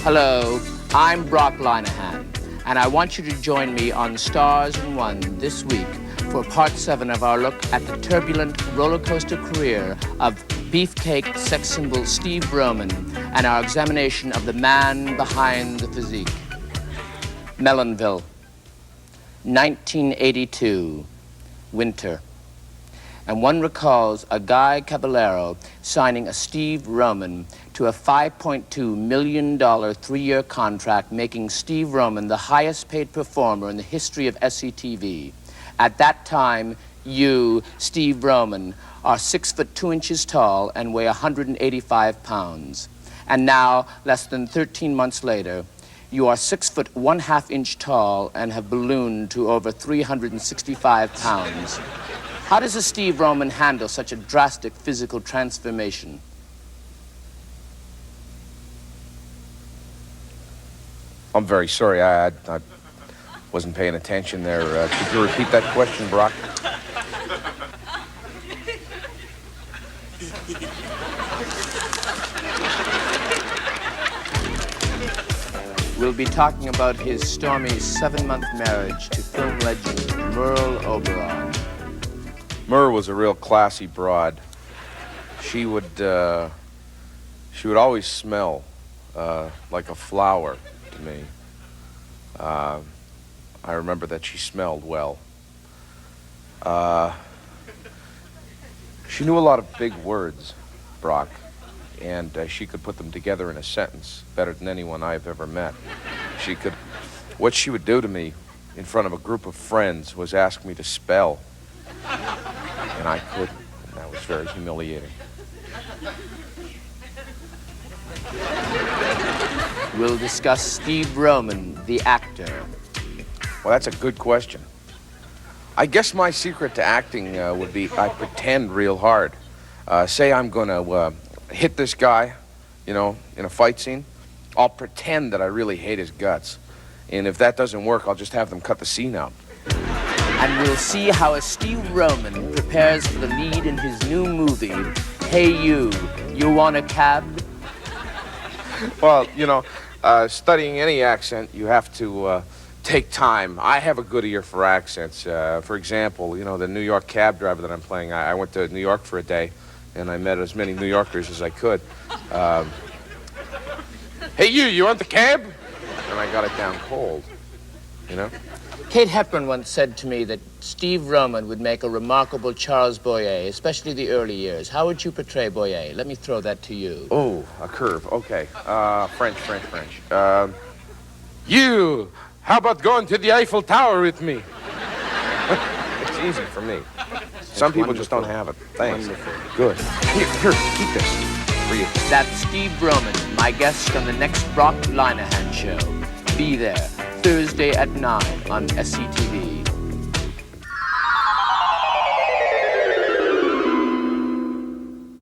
Hello, I'm Brock Linehan, and I want you to join me on Stars in One this week for part 7 of our look at the turbulent roller coaster career of beefcake sex symbol Steve Roman and our examination of the man behind the physique. Melonville, 1982, winter. And one recalls a Guy Caballero signing a Steve Roman to a $5.2 million 3-year contract, making Steve Roman the highest paid performer in the history of SCTV. At that time, you, Steve Roman, are 6 foot 2 inches tall and weigh 185 pounds. And now, less than 13 months later, you are 6 foot 1/2 inch tall and have ballooned to over 365 pounds. How does a Steve Roman handle such a drastic physical transformation? I'm very sorry. I wasn't paying attention there. Could you repeat that question, Brock? We'll be talking about his stormy 7-month marriage to film legend Merle Oberon. Mur was a real classy broad. She would always smell like a flower to me. I remember that she smelled well. She knew a lot of big words, Brock, and she could put them together in a sentence better than anyone I've ever met. What she would do to me in front of a group of friends was ask me to spell. And I couldn't, and that was very humiliating. We'll discuss Steve Roman, the actor. Well, that's a good question. I guess my secret to acting would be I pretend real hard. Say I'm gonna hit this guy, you know, in a fight scene. I'll pretend that I really hate his guts. And if that doesn't work, I'll just have them cut the scene out. And we'll see how a Steve Roman prepares for the lead in his new movie, Hey You Want a Cab? Well, you know, studying any accent, you have to take time. I have a good ear for accents. For example, you know, the New York cab driver that I'm playing, I went to New York for a day, and I met as many New Yorkers as I could. Hey, you want the cab? And I got it down cold, you know? Kate Hepburn once said to me that Steve Roman would make a remarkable Charles Boyer, especially the early years. How would you portray Boyer? Let me throw that to you. Oh, a curve. Okay. French. You, how about going to the Eiffel Tower with me? It's easy for me. Some people just don't have it. Thanks. Wonderful. Good. Here, keep this for you. That's Steve Roman, my guest on the next Brock Linehan show. Be there, Thursday at 9 on SCTV.